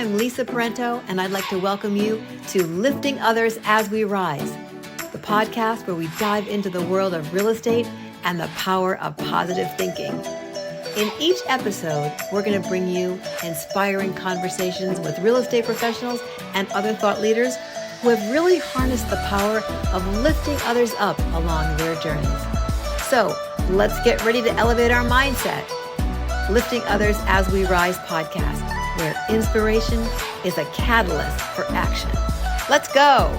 I'm Lisa Parenteau, and I'd like to welcome you to Lifting Others as We Rise, the podcast where we dive into the world of real estate and the power of positive thinking. In each episode, we're going to bring you inspiring conversations with real estate professionals and other thought leaders who have really harnessed the power of lifting others up along their journeys. So let's get ready to elevate our mindset. Lifting Others as We Rise podcast, where inspiration is a catalyst for action. Let's go.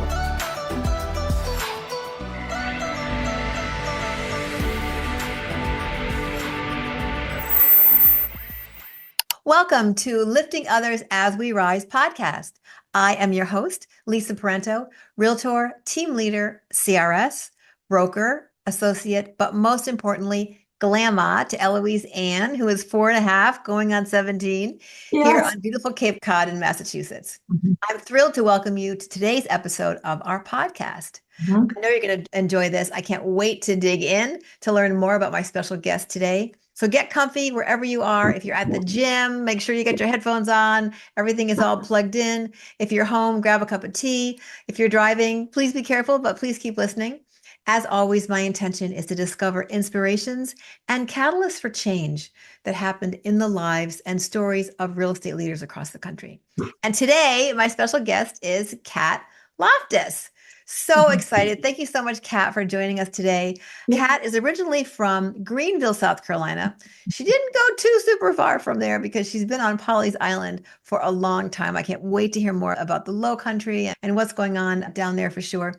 Welcome to Lifting Others as We Rise podcast. I am your host, Lisa Parenteau, Realtor, team leader, CRS, broker, associate, but most importantly, Grandma to Eloise Ann, who is 4.5, going on 17, here on beautiful Cape Cod in Massachusetts. I'm thrilled to welcome you to today's episode of our podcast. I know you're going to enjoy this. I can't wait to dig in to learn more about my special guest today. So get comfy wherever you are. If you're at the gym, make sure you get your headphones on. Everything is all plugged in. If you're home, grab a cup of tea. If you're driving, please be careful, but please keep listening. As always, my intention is to discover inspirations and catalysts for change that happened in the lives and stories of real estate leaders across the country. And today, my special guest is Kat Loftus. So excited. Thank you so much, Kat, for joining us today. Kat is originally from Greenville, South Carolina. She didn't go too super far from there because she's been on Pawleys Island for a long time. I can't wait to hear more about the Lowcountry and what's going on down there for sure.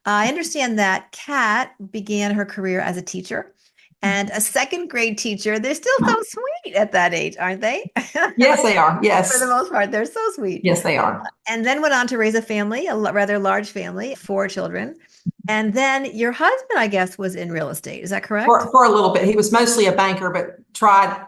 I understand that Kat began her career as a teacher and a second grade teacher. They're still so sweet at that age, aren't they? Yes, they are. Yes. For the most part, they're so sweet. Yes, they are. And then went on to raise a family, a rather large family, 4 children. And then your husband, I guess, was in real estate. Is that correct? For a little bit. He was mostly a banker, but tried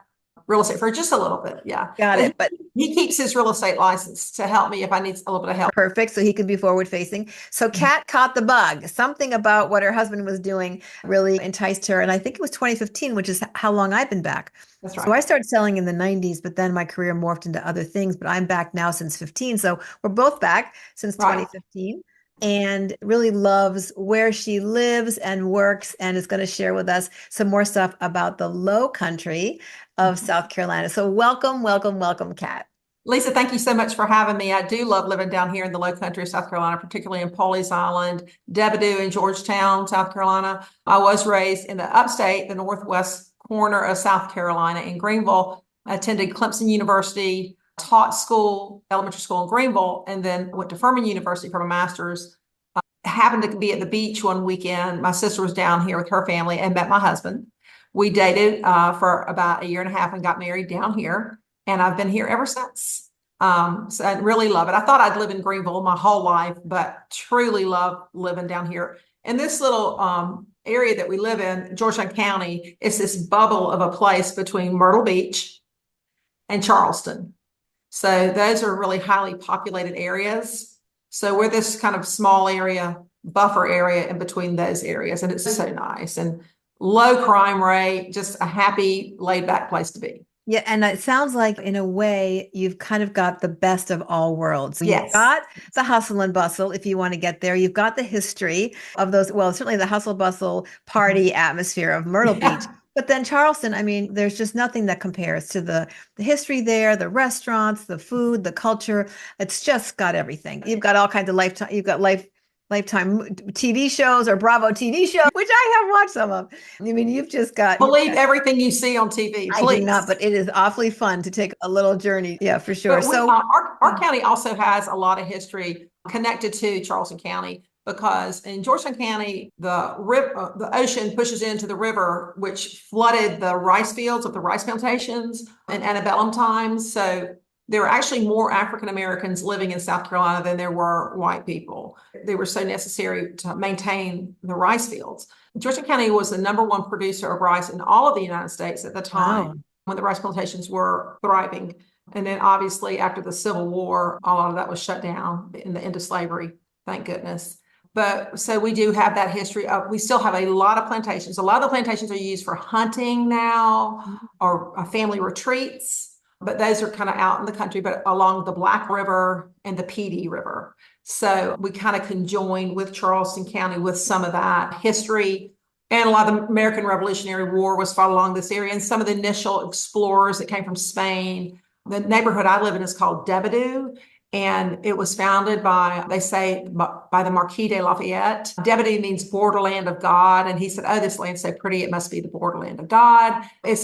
real estate for just a little bit. Yeah. Got it. But he keeps his real estate license to help me if I need a little bit of help. Perfect. So he could be forward facing. So Kat caught the bug. Something about what her husband was doing really enticed her. And I think it was 2015, which is how long I've been back. That's right. So I started selling in the 90s, but then my career morphed into other things. But I'm back now since 15. So we're both back since 2015. And really loves where she lives and works, and is going to share with us some more stuff about the Lowcountry of South Carolina. So welcome, welcome, welcome, Kat. Lisa, thank you so much for having me. I do love living down here in the Lowcountry of South Carolina, particularly in Pawleys Island, Debadew in Georgetown, South Carolina. I was raised in the upstate, the northwest corner of South Carolina in Greenville. I attended Clemson University, taught school, elementary school in Greenville, and then went to Furman University for my master's. Happened to be at the beach one weekend. My sister was down here with her family and met my husband. We dated for about 1.5 years and got married down here. And I've been here ever since. So I really love it. I thought I'd live in Greenville my whole life, but truly love living down here. And this little area that we live in, Georgetown County, is this bubble of a place between Myrtle Beach and Charleston. So those are really highly populated areas. So we're this kind of small area, buffer area in between those areas. And it's so nice and low crime rate, just a happy, laid back place to be. Yeah. And it sounds like in a way, you've kind of got the best of all worlds. So Yes. You've got the hustle and bustle, if you want to get there. You've got the history of those, well, certainly the hustle bustle party atmosphere of Myrtle Beach. But then Charleston, I mean, there's just nothing that compares to the history there, the restaurants, the food, the culture. It's just got everything. You've got all kinds of lifetime, you've got lifetime TV shows or Bravo TV shows, which I have watched some of. I mean, you've just got. Believe everything you see on TV. Please. I do not, but it is awfully fun to take a little journey. Yeah, for sure. So our county also has a lot of history connected to Charleston County. Because in Georgetown County, the ocean pushes into the river, which flooded the rice fields of the rice plantations in antebellum times. So there were actually more African Americans living in South Carolina than there were white people. They were so necessary to maintain the rice fields. Georgetown County was the #1 producer of rice in all of the United States at the time when the rice plantations were thriving. And then obviously after the Civil War, a lot of that was shut down in the end of slavery, thank goodness. But so we do have that history of, we still have a lot of plantations. A lot of the plantations are used for hunting now or family retreats. but those are kind of out in the country, but along the Black River and the PD River. So we kind of conjoined with Charleston County with some of that history. And a lot of the American Revolutionary War was fought along this area. And some of the initial explorers that came from Spain. The neighborhood I live in is called Debedew. And it was founded by, they say, by the Marquis de Lafayette. Debedew means borderland of God. And he said, oh, this land's so pretty, it must be the borderland of God. It's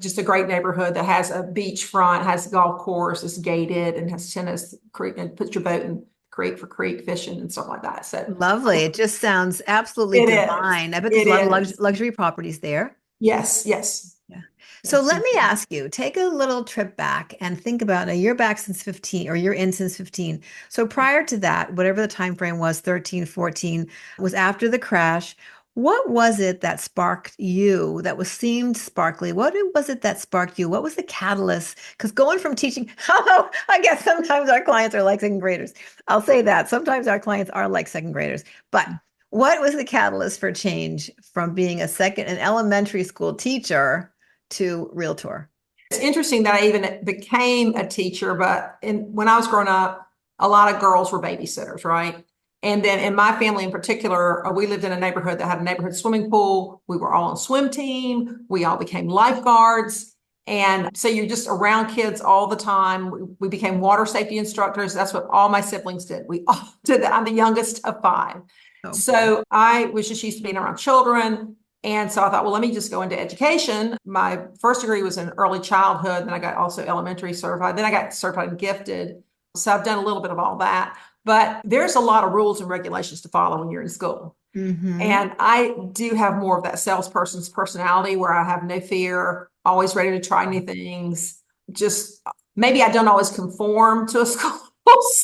just a great neighborhood that has a beachfront, has a golf course, is gated, and has tennis, creek, and put your boat in creek for creek fishing and stuff like that. So Lovely. It just sounds absolutely it is. divine. I bet there's It a lot of is. luxury properties there. Yes, yes, Yeah. So yes. let me ask you, take a little trip back and think about now you're back since 15 or you're in since 15. So prior to that, whatever the time frame was, 13, 14, was after the crash. What was it that sparked you that was seemed sparkly? What was it that sparked you? What was the catalyst? Because going from teaching, oh, I guess sometimes our clients are like second graders. I'll say that. Sometimes our clients are like second graders. But what was the catalyst for change from being an elementary school teacher to Realtor? It's interesting that I even became a teacher, but when I was growing up, a lot of girls were babysitters, right? And then in my family in particular, we lived in a neighborhood that had a neighborhood swimming pool. We were all on swim team. We all became lifeguards. And so you're just around kids all the time. We became water safety instructors. That's what all my siblings did. We all did that. I'm the youngest of five. Oh boy. So I was just used to being around children. And so I thought, well, let me just go into education. My first degree was in early childhood. Then I got also elementary certified. Then I got certified and gifted. So I've done a little bit of all that. But there's a lot of rules and regulations to follow when you're in school. Mm-hmm. And I do have more of that salesperson's personality where I have no fear, always ready to try new things. Just maybe I don't always conform to a school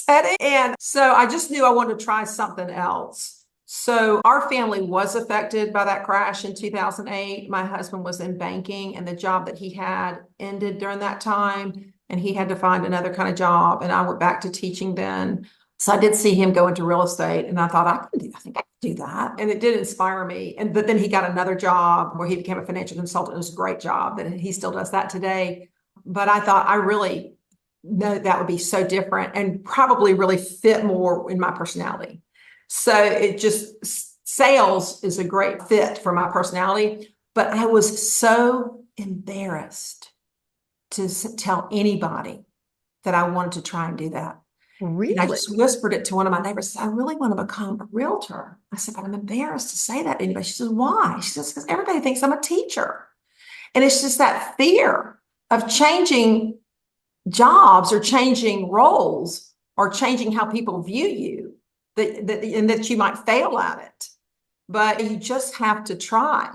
setting. And so I just knew I wanted to try something else. So our family was affected by that crash in 2008. My husband was in banking and the job that he had ended during that time. And he had to find another kind of job. And I went back to teaching then. So I did see him go into real estate and I thought I think I could do that. And it did inspire me. But then he got another job where he became a financial consultant. It was a great job that he still does that today. But I thought I really know that would be so different and probably really fit more in my personality. So it just, sales is a great fit for my personality. But I was so embarrassed to tell anybody that I wanted to try and do that. And I Really? just whispered it to one of my neighbors. I really want to become a realtor. I said, but I'm embarrassed to say that to anybody. She says, why? She says, because everybody thinks I'm a teacher. And it's just that fear of changing jobs or changing roles or changing how people view you and that you might fail at it. But you just have to try.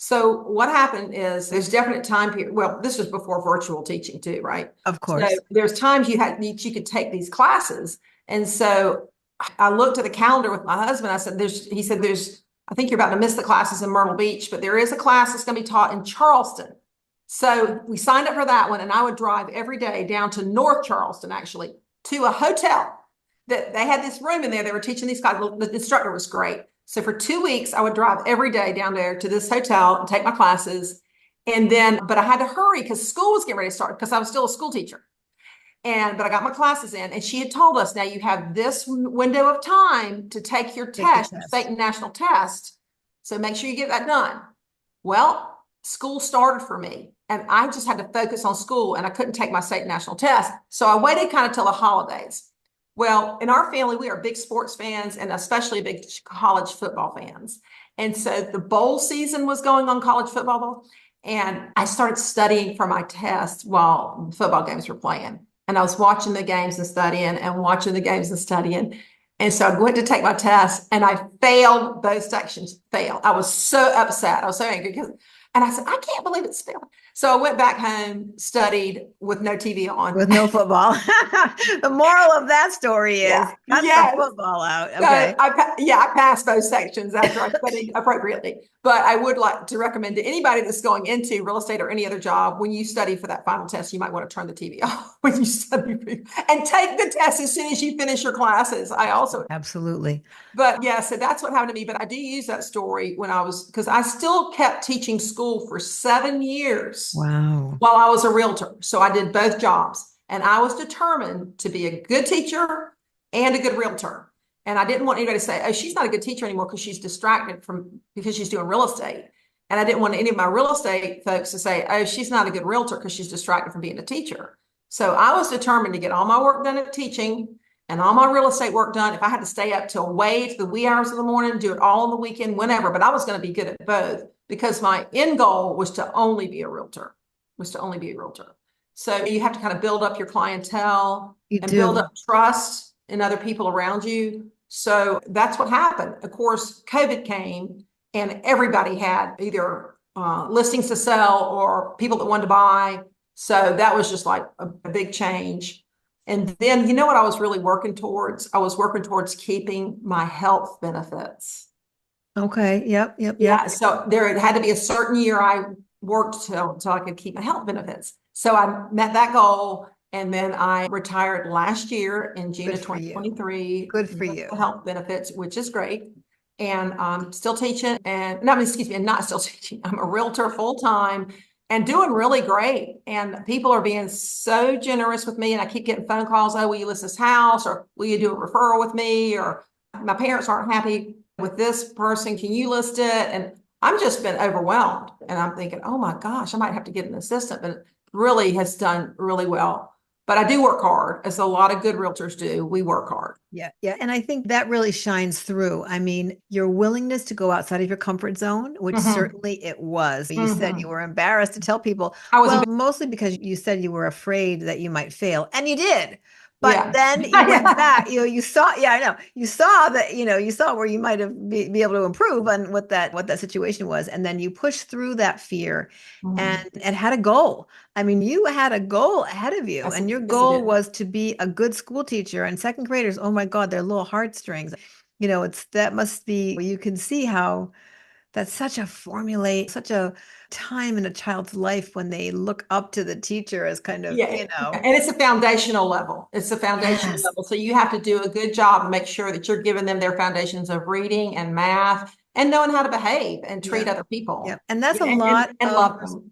So what happened is there's definite time period. Well, this was before virtual teaching too, right? Of So course. there's times you could take these classes. And so I looked at the calendar with my husband. I said, he said, I think you're about to miss the classes in Myrtle Beach, but there is a class that's going to be taught in Charleston. So we signed up for that one. And I would drive every day down to North Charleston, actually, to a hotel that they had this room in there. They were teaching these classes. The instructor was great. So for 2 weeks, I would drive every day down there to this hotel and take my classes. And then, but I had to hurry because school was getting ready to start because I was still a school teacher. But I got my classes in and she had told us, now you have this window of time to take your Take the test, your state test. and national test. So make sure you get that done. Well, school started for me and I just had to focus on school and I couldn't take my state and national test. So I waited kind of till the holidays. Well, in our family, we are big sports fans and especially big college football fans. And so the bowl season was going on, college football. And I started studying for my test while football games were playing. And I was watching the games and studying and watching the games and studying. And so I went to take my test and I failed both sections, failed. I was so upset. I was so angry and I said, I can't believe it's failing. So I went back home, studied with no TV on. With no football. The moral of that story is Yeah. cut the Yes. football out. So Okay. I passed both sections after I studied appropriately. But I would like to recommend to anybody that's going into real estate or any other job, when you study for that final test, you might want to turn the TV off when you study and take the test as soon as you finish your classes. I also, Absolutely. but yeah, so that's what happened to me. But I do use that story when because I still kept teaching school school for 7 years Wow. while I was a realtor. So I did both jobs, and I was determined to be a good teacher and a good realtor. And I didn't want anybody to say, oh, she's not a good teacher anymore because she's distracted because she's doing real estate. And I didn't want any of my real estate folks to say, oh, she's not a good realtor because she's distracted from being a teacher. So I was determined to get all my work done at teaching and all my real estate work done. If I had to stay up till way to the wee hours of the morning, do it all on the weekend, whenever, but I was going to be good at both because my end goal was to only be a realtor, So you have to kind of build up your clientele and build up trust in other people around you. So that's what happened. Of course, COVID came and everybody had either listings to sell or people that wanted to buy. So that was just like a big change. And then, you know what I was really working towards? I was working towards keeping my health benefits. Okay. Yep. Yeah. So there had to be a certain year I worked till I could keep my health benefits. So I met that goal. And then I retired last year in June of 2023. Good for you. Health benefits, which is great. And I'm still teaching and not still teaching. I'm a realtor full time and doing really great. And people are being so generous with me. And I keep getting phone calls. Oh, will you list this house? Or will you do a referral with me? Or my parents aren't happy with this person. Can you list it? And I've just been overwhelmed. And I'm thinking, oh my gosh, I might have to get an assistant, but it really has done really well. But I do work hard, as a lot of good realtors do. We work hard. Yeah. And I think that really shines through. I mean, your willingness to go outside of your comfort zone, which certainly it was. You said you were embarrassed to tell people. Well, mostly because you said you were afraid that you might fail, and you did. But then you went back, you saw, I know, you saw that, you saw where you might have be able to improve on what that situation was. And then you pushed through that fear and had a goal. I mean, you had a goal ahead of you, and your goal was to be a good school teacher. And second graders, oh my God, they're little heartstrings. That must be, you can see how that's such a time in a child's life when they look up to the teacher as kind of, and it's a foundational level. So you have to do a good job and make sure that you're giving them their foundations of reading and math and knowing how to behave and treat other people. Yeah. And that's a lot and love them.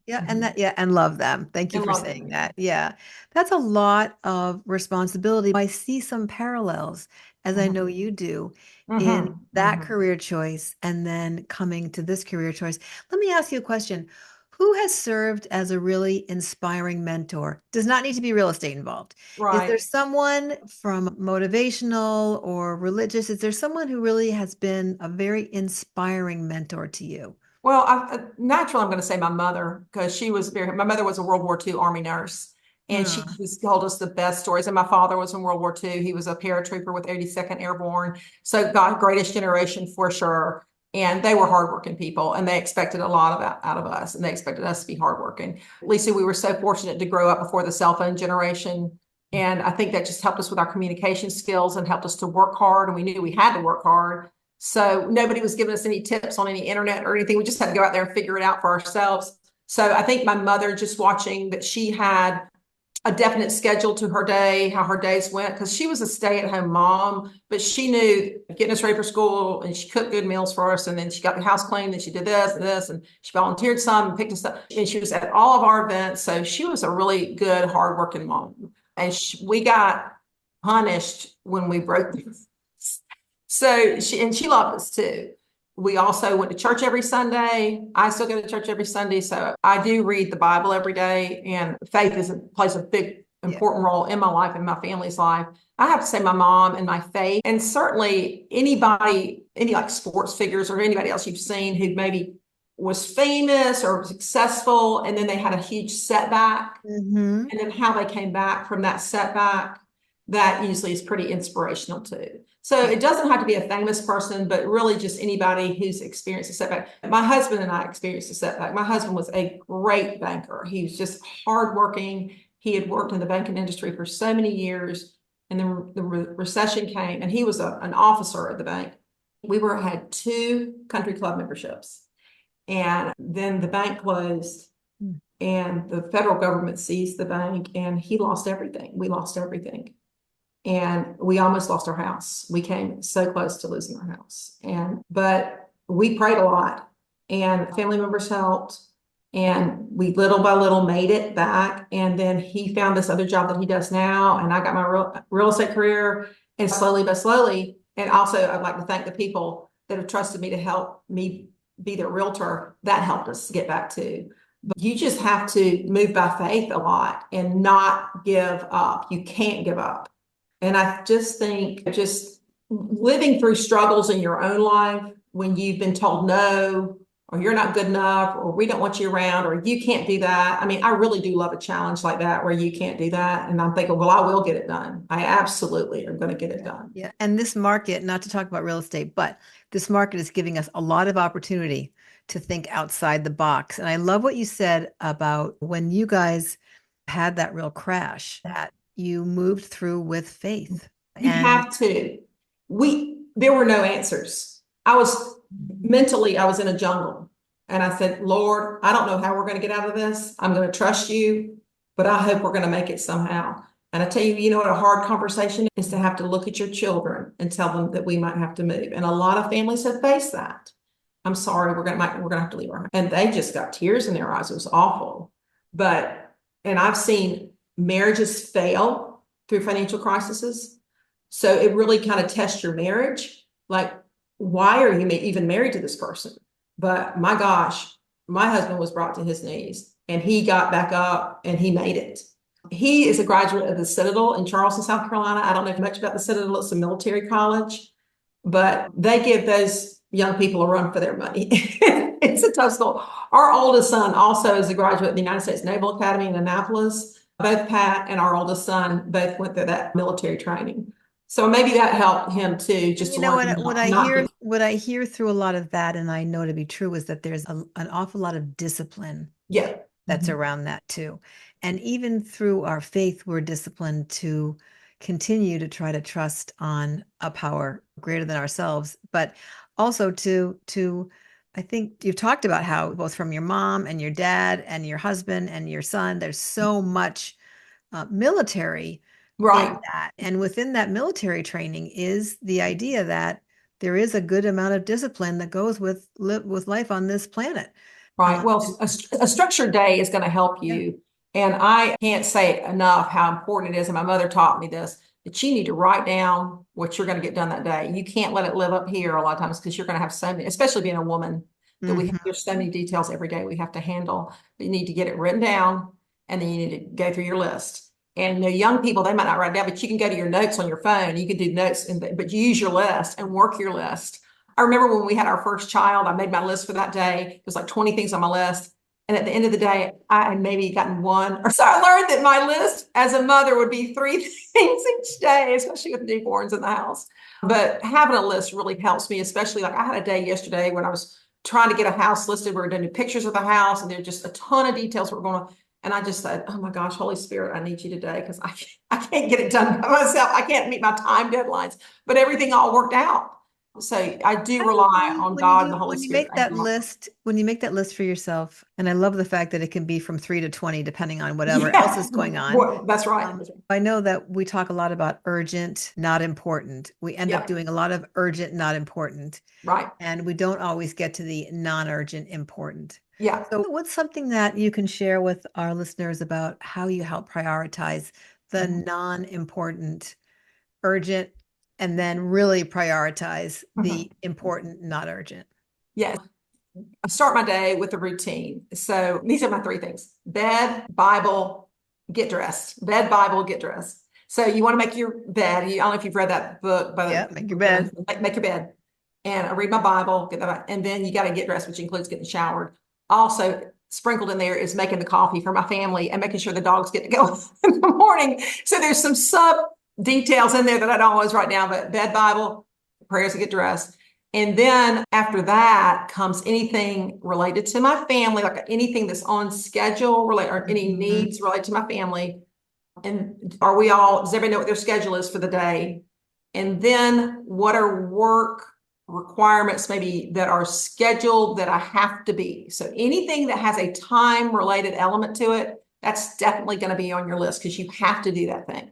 And love them. Thank you for saying that. Yeah. That's a lot of responsibility. I see some parallels, as I know you do, in that career choice and then coming to this career choice. Let me ask you a question. Who has served as a really inspiring mentor? Does not need to be real estate involved. Right. Is there someone from motivational or religious? Is there someone who really has been a very inspiring mentor to you? Well, naturally, I'm going to say my mother, because my mother was a World War II Army nurse. And she just told us the best stories. And my father was in World War II. He was a paratrooper with 82nd Airborne. So God, greatest generation for sure. And they were hardworking people, and they expected a lot out of us, and they expected us to be hardworking. Lisa, we were so fortunate to grow up before the cell phone generation. And I think that just helped us with our communication skills and helped us to work hard. And we knew we had to work hard. So nobody was giving us any tips on any internet or anything. We just had to go out there and figure it out for ourselves. So I think my mother, just watching that she had a definite schedule to her day, how her days went, because she was a stay-at-home mom, but she knew getting us ready for school, and she cooked good meals for us, and then she got the house clean, and she did this, and she volunteered some and picked us up, and she was at all of our events. So she was a really good, hardworking mom, and we got punished when we broke things. So she loved us too. We also went to church every Sunday. I still go to church every Sunday. So I do read the Bible every day, and faith plays a big, important role in my life and my family's life. I have to say my mom and my faith, and certainly any like sports figures or anybody else you've seen who maybe was famous or successful, and then they had a huge setback, and then how they came back from that setback, that usually is pretty inspirational too. So it doesn't have to be a famous person, but really just anybody who's experienced a setback. My husband and I experienced a setback. My husband was a great banker. He was just hardworking. He had worked in the banking industry for so many years, and then the recession came, and he was an officer at the bank. We had 2 country club memberships, and then the bank closed, and the federal government seized the bank, and he lost everything. We lost everything. And we almost lost our house. We came so close to losing our house. But we prayed a lot, and family members helped. And we little by little made it back. And then he found this other job that he does now. And I got my real estate career, and slowly but slowly. And also, I'd like to thank the people that have trusted me to help me be their realtor. That helped us get back too. But you just have to move by faith a lot and not give up. You can't give up. And I just think just living through struggles in your own life when you've been told no, or you're not good enough, or we don't want you around, or you can't do that. I mean, I really do love a challenge like that where you can't do that. And I'm thinking, well, I will get it done. I absolutely am going to get it done. Yeah. And this market, not to talk about real estate, but this market is giving us a lot of opportunity to think outside the box. And I love what you said about when you guys had that real crash that you moved through with faith. You have to. There were no answers. I was in a jungle, and I said, Lord, I don't know how we're going to get out of this. I'm going to trust you, but I hope we're going to make it somehow. And I tell you, you know what a hard conversation is, to have to look at your children and tell them that we might have to move. And a lot of families have faced that. I'm sorry, we're going to have to leave our home. And they just got tears in their eyes. It was awful. And I've seen marriages fail through financial crises. So it really kind of tests your marriage. Like, why are you even married to this person? But my gosh, my husband was brought to his knees, and he got back up and he made it. He is a graduate of the Citadel in Charleston, South Carolina. I don't know much about the Citadel. It's a military college, but they give those young people a run for their money. It's a tough school. Our oldest son also is a graduate of the United States Naval Academy in Annapolis. Both Pat and our oldest son both went through that military training. So maybe that helped him too, just to learn what I hear through a lot of that, and I know to be true, is that there's an awful lot of discipline that's around that too. And even through our faith, we're disciplined to continue to try to trust on a power greater than ourselves, but also I think you've talked about how both from your mom and your dad and your husband and your son, there's so much military in that. And within that military training is the idea that there is a good amount of discipline that goes with life on this planet. Right. Well, a structured day is going to help you. And I can't say enough how important it is. And my mother taught me this, that you need to write down what you're going to get done that day. You can't let it live up here a lot of times, because you're going to have so many, especially being a woman, that there's so many details every day we have to handle. But you need to get it written down, and then you need to go through your list. And the young people, they might not write down, but you can go to your notes on your phone. You can do notes, but you use your list and work your list. I remember when we had our first child, I made my list for that day. It was like 20 things on my list. And at the end of the day, I had maybe gotten one. So I learned that my list as a mother would be 3 things each day, especially with newborns in the house. But having a list really helps me, especially like I had a day yesterday when I was trying to get a house listed. We were doing pictures of the house, and there's just a ton of details we're going to. And I just said, oh my gosh, Holy Spirit, I need you today, because I can't get it done by myself. I can't meet my time deadlines, but everything all worked out. So I do rely on God and the Holy Spirit. When you make that list for yourself, and I love the fact that it can be from 3 to 20, depending on whatever else is going on. Well, that's right. I know that we talk a lot about urgent, not important. We end up doing a lot of urgent, not important. Right. And we don't always get to the non-urgent, important. Yeah. So what's something that you can share with our listeners about how you help prioritize the non-important, urgent, and then really prioritize the important, not urgent? Yes. I start my day with a routine. So these are my 3 things: bed, Bible, get dressed. Bed, Bible, get dressed. So you want to make your bed. I don't know if you've read that book. Make your bed. Make your bed. And I read my Bible, get that, and then you got to get dressed, which includes getting showered. Also sprinkled in there is making the coffee for my family and making sure the dogs get to go in the morning. So there's some sub details in there that I don't always write down, but bed, Bible, prayers to get dressed. And then after that comes anything related to my family, like anything that's on schedule related, or any needs related to my family. And does everybody know what their schedule is for the day? And then what are work requirements maybe that are scheduled that I have to be? So anything that has a time related element to it, that's definitely going to be on your list, because you have to do that thing.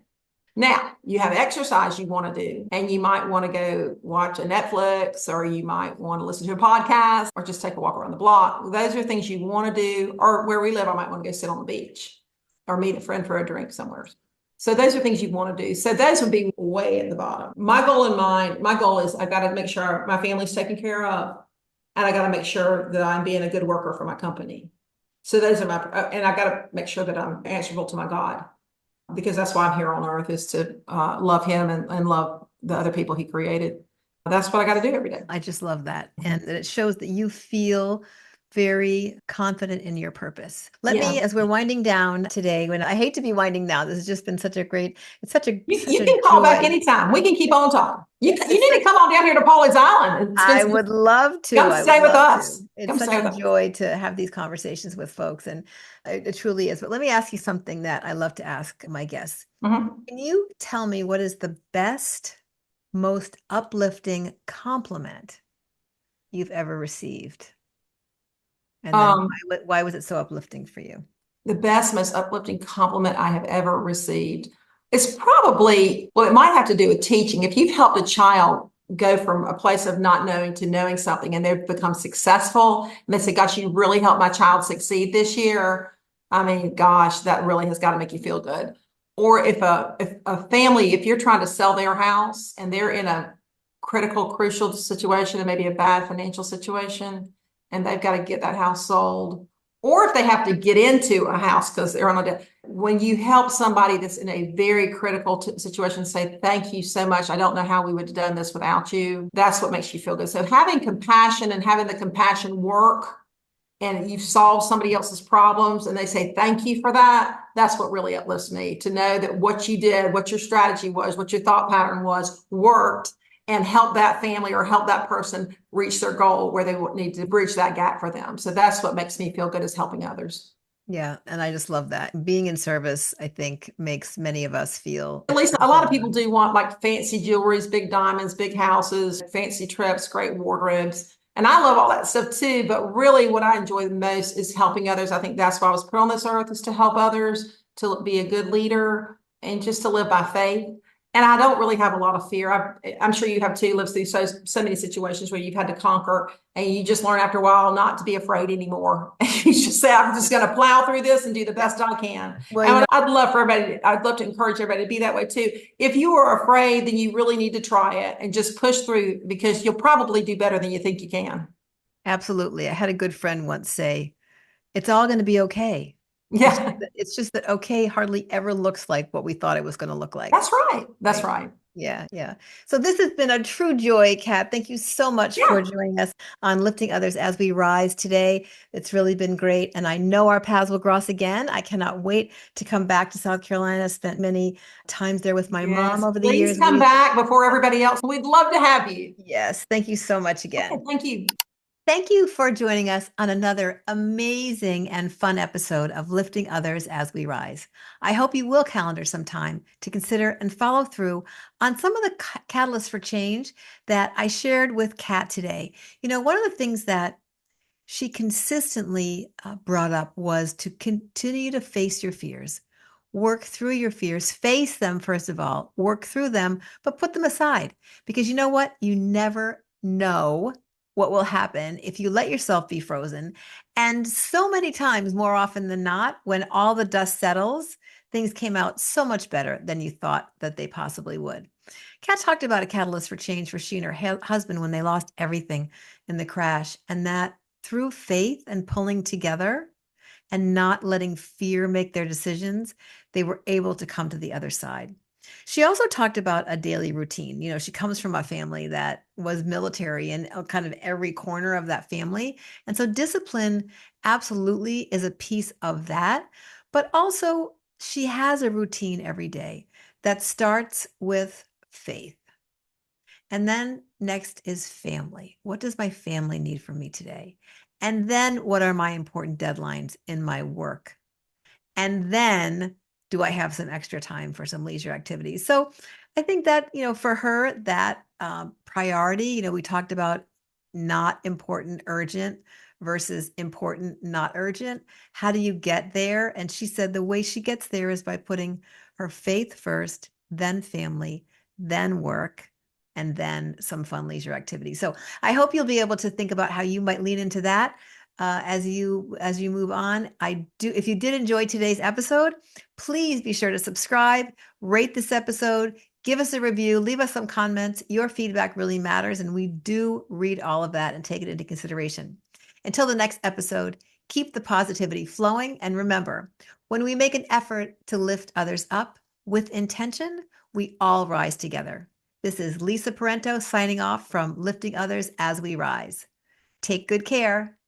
Now, you have exercise you want to do, and you might want to go watch a Netflix, or you might want to listen to a podcast, or just take a walk around the block. Those are things you want to do. Or where we live, I might want to go sit on the beach or meet a friend for a drink somewhere. So those are things you want to do. So those would be way at the bottom. My goal in mind, my goal is I've got to make sure my family's taken care of, and I got to make sure that I'm being a good worker for my company. So those are and I got to make sure that I'm answerable to my God, because that's why I'm here on earth, is to love him and love the other people he created. That's what I got to do every day. I just love that. And it shows that you feel very confident in your purpose. Let me, as we're winding down today, when I hate to be winding down, this has just been such a great, it's such a You such a can call back joy. anytime. We can keep on talking. You need to come on down here to Pawleys Island. I would love to. Come I stay would with love us. to. It's Come such stay a with us. joy to have these conversations with folks, and it truly is. But let me ask you something that I love to ask my guests. Mhm. Can you tell me what is the best, most uplifting compliment you've ever received? And then why was it so uplifting for you? The best, most uplifting compliment I have ever received is probably, well, it might have to do with teaching. If you've helped a child go from a place of not knowing to knowing something, and they've become successful, and they say, gosh, you really helped my child succeed this year. I mean, gosh, that really has got to make you feel good. Or if a family, if you're trying to sell their house and they're in a critical, crucial situation, and maybe a bad financial situation, and they've got to get that house sold, or if they have to get into a house because they're on a debt. When you help somebody that's in a very critical situation, say, thank you so much. I don't know how we would have done this without you. That's what makes you feel good. So having compassion and having the compassion work, and you've solved somebody else's problems, and they say, thank you for that. That's what really uplifts me, to know that what you did, what your strategy was, what your thought pattern was, worked, and help that family or help that person reach their goal where they need to bridge that gap for them. So that's what makes me feel good, is helping others. Yeah, and I just love that. Being in service, I think, makes many of us feel. At least a lot of people do want like fancy jewelries, big diamonds, big houses, fancy trips, great wardrobes. And I love all that stuff too. But really what I enjoy the most is helping others. I think that's why I was put on this earth, is to help others, to be a good leader, and just to live by faith. And I don't really have a lot of fear. I'm sure you have too, lived through so many situations where you've had to conquer, and you just learn after a while not to be afraid anymore. You just say, I'm just going to plow through this and do the best I can. Well, and I'd love to encourage everybody to be that way too. If you are afraid, then you really need to try it and just push through, because you'll probably do better than you think you can. absolutely. I had a good friend once say, it's all going to be okay. Yeah, It's just that okay hardly ever looks like what we thought it was going to look like. that's right. That's right. Yeah, yeah. So this has been a true joy, Kat. Thank you so much for Yeah. joining us on Lifting Others as We Rise today. It's really been great. And I know our paths will cross again. I cannot wait to come back to South Carolina. Spent many times there with my mom Yes. over the Please years. come back before everybody else. We'd love to have you. Yes, thank you so much Okay, again. thank you. Thank you for joining us on another amazing and fun episode of Lifting Others as We Rise. I hope you will calendar some time to consider and follow through on some of the catalysts for change that I shared with Kat today. You know, one of the things that she consistently brought up was to continue to face your fears. Work through your fears, face them first of all, work through them, but put them aside, because you know what? You never know what will happen if you let yourself be frozen. And so many times, more often than not, when all the dust settles, things came out so much better than you thought that they possibly would. Kat talked about a catalyst for change for she and her husband when they lost everything in the crash, and that through faith and pulling together and not letting fear make their decisions, they were able to come to the other side. She also talked about a daily routine. You know, she comes from a family that was military in kind of every corner of that family. And so discipline absolutely is a piece of that. But also, she has a routine every day that starts with faith. And then next is family. What does my family need from me today? And then what are my important deadlines in my work? And then do I have some extra time for some leisure activities? So I think that, you know, for her, that priority, you know, we talked about not important, urgent versus important, not urgent. How do you get there? And she said the way she gets there is by putting her faith first, then family, then work, and then some fun leisure activities. So I hope you'll be able to think about how you might lean into that as you move on. If you did enjoy today's episode, please be sure to subscribe, rate this episode, give us a review, leave us some comments. Your feedback really matters, and we do read all of that and take it into consideration. Until the next episode, keep the positivity flowing, and remember, when we make an effort to lift others up with intention, we all rise together. This is Lisa Parenteau signing off from Lifting Others as We Rise. Take good care.